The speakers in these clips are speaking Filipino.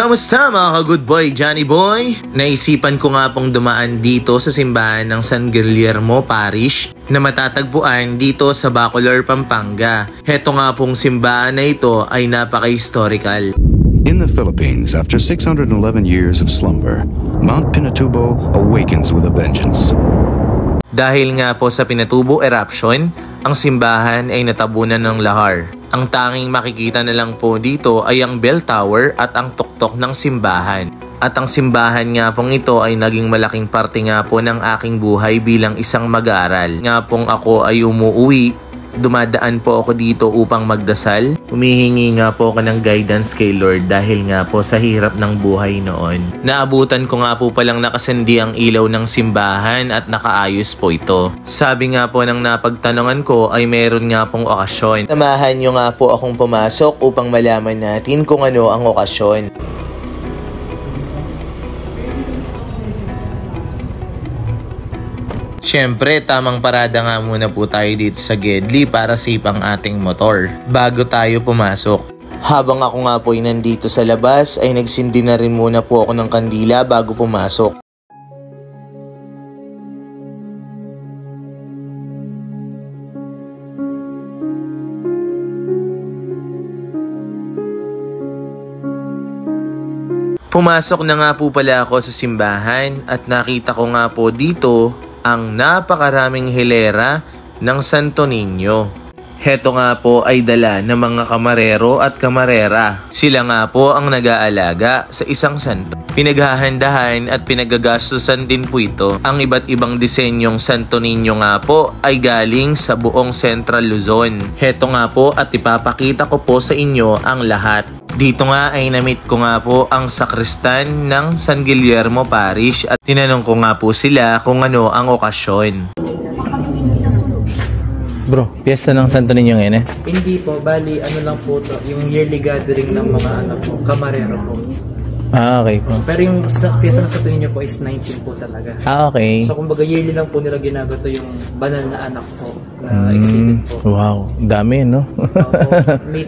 Kamusta mga ka-good boy, Johnny Boy? Naisipan ko nga pong dumaan dito sa simbahan ng San Guillermo Parish na matatagpuan dito sa Bacolor, Pampanga. Heto nga pong simbahan na ito ay napaka-historical. In the Philippines, after 611 years of slumber, Mount Pinatubo awakens with a vengeance. Dahil nga po sa Pinatubo eruption, ang simbahan ay natabunan ng lahar. Ang tanging makikita na lang po dito ay ang bell tower at ang tuktok ng simbahan. At ang simbahan nga pong ito ay naging malaking parte nga po ng aking buhay bilang isang mag-aaral. Nga pong ako ay umuwi, dumadaan po ako dito upang magdasal. Humihingi nga po ako ng guidance kay Lord dahil nga po sa hirap ng buhay noon. Naabutan ko nga po palang nakasandi ang ilaw ng simbahan at nakaayos po ito. Sabi nga po ng napagtanungan ko ay meron nga pong okasyon. Samahan nyo nga po akong pumasok upang malaman natin kung ano ang okasyon. Siyempre, tamang parada nga muna po tayo dito sa Gedli para safe ang ating motor bago tayo pumasok. Habang ako nga po ay nandito sa labas ay nagsindi na rin muna po ako ng kandila bago pumasok. Pumasok na nga po pala ako sa simbahan at nakita ko nga po dito ang napakaraming hilera ng Santo Niño. Heto nga po ay dala ng mga kamarero at kamarera. Sila nga po ang nag-aalaga sa isang santo. Pinaghahandahan at pinagagastusan din po ito. Ang iba't ibang disenyong Santo Niño nga po ay galing sa buong Central Luzon. Heto nga po at ipapakita ko po sa inyo ang lahat. Dito nga ay na-meet ko nga po ang sakristan ng San Guillermo Parish at tinanong ko nga po sila kung ano ang okasyon. Bro, piyesta ng Santo Niño ngayon eh? Hindi po, bali ano lang po to, yung yearly gathering ng mga kamarero po. Ah, okay po. Pero yung piyesta ng Santo Niño po is 19 po talaga. Ah, okay. So kumbaga yearly lang po nila ginagato yung banal na anak po na exhibit po. Wow, dami no?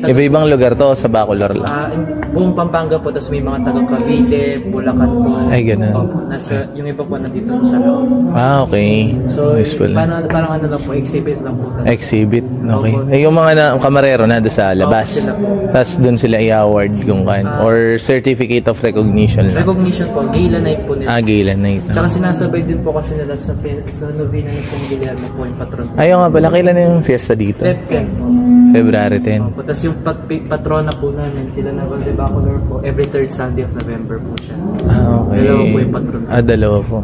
Iba-ibang lugar to sa Bacolor lang. Buong Pampanga po, tapos may mga taga Cavite, Bulacan po. Ay, ganun. Yung iba po nandito sa loob. Ah, okay. So, nice parang ano lang po, exhibit lang po. Exhibit, okay. Ay, yung mga kamarero na doon sa labas. Tapos doon sila i-award kung kan. Or certificate of recognition lang. Recognition po, gala night po nila. Ah, gala night. Tsaka sinasabay din po kasi nila sa novena ng San Guillermo po yung patron. Ayaw nga pala, kailan yung fiesta dito? February 10. Tapos yung patrona po namin, sila na Val de Bacolor po, every third Sunday of November po siya. Ah, okay. Dalawa po yung patron. Ah, dalawa po.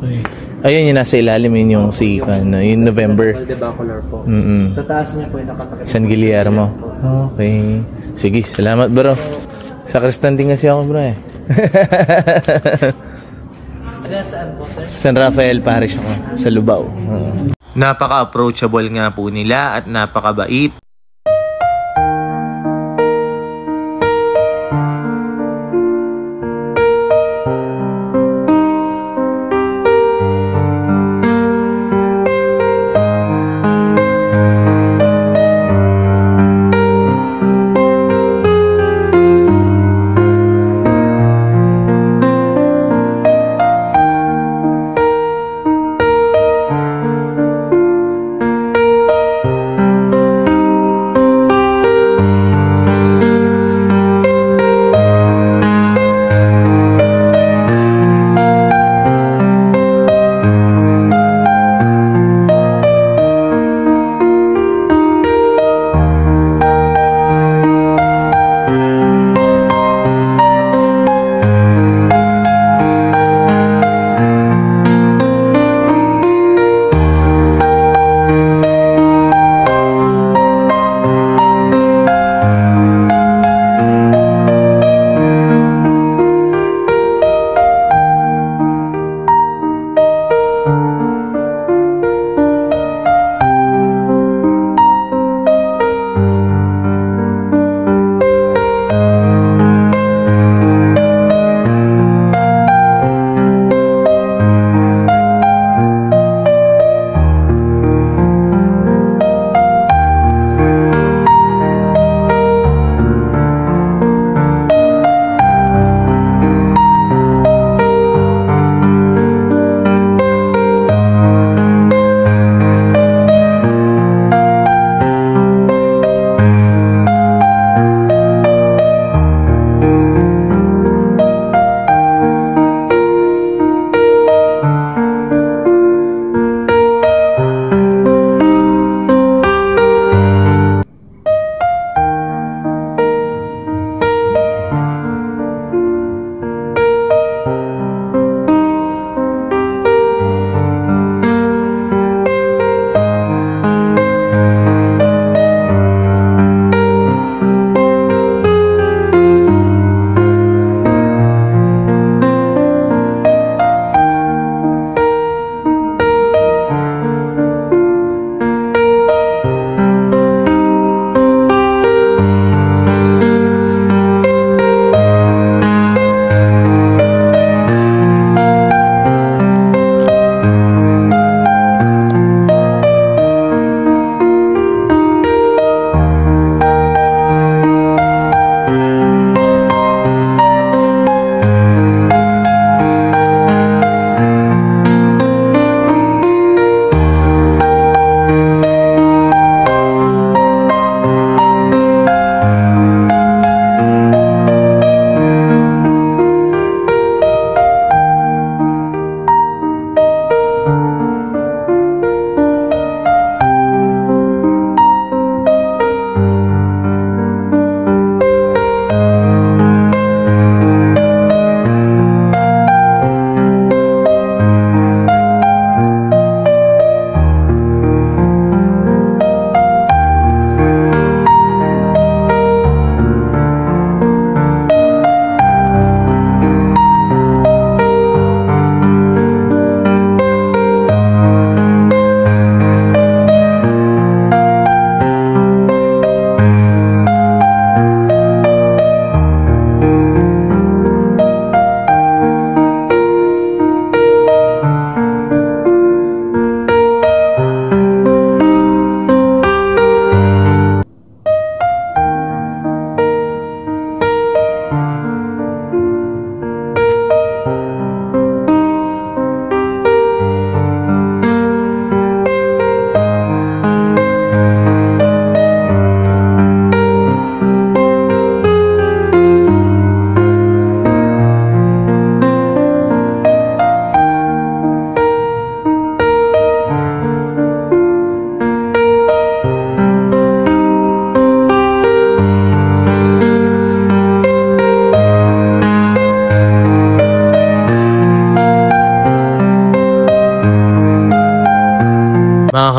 Okay. Ayun yung nasa ilalim yun yung yung November. Val de Bacolor po. Sa taas niya po yung nakatakip. San Guillermo. Okay. Sige, salamat bro. Sa Kristan din kasi ako bro eh. Saan po sir? San Rafael Parish ako, sa Lubao. Napaka-approachable nga po nila at napakabait.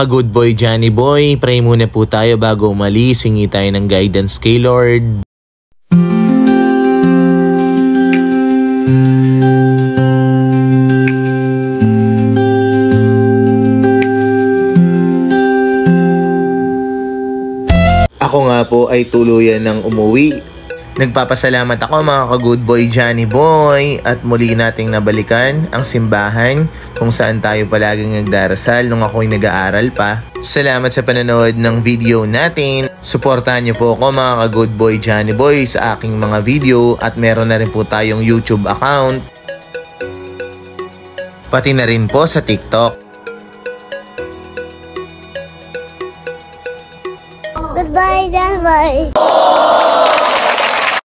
ka-good boy, Johnny Boy, pray muna po tayo bago umalis. Hingi tayo ng guidance kay Lord. Ako nga po ay tuluyan ng umuwi. Nagpapasalamat ako mga ka-good boy, Johnny Boy, at muli nating nabalikan ang simbahan kung saan tayo palaging nagdarasal nung ako'y nag-aaral pa. Salamat sa panonood ng video natin. Suportahan niyo po ako mga ka-good boy, Johnny Boy sa aking mga video at meron na rin po tayong YouTube account. Pati na rin po sa TikTok. Goodbye, John Boy.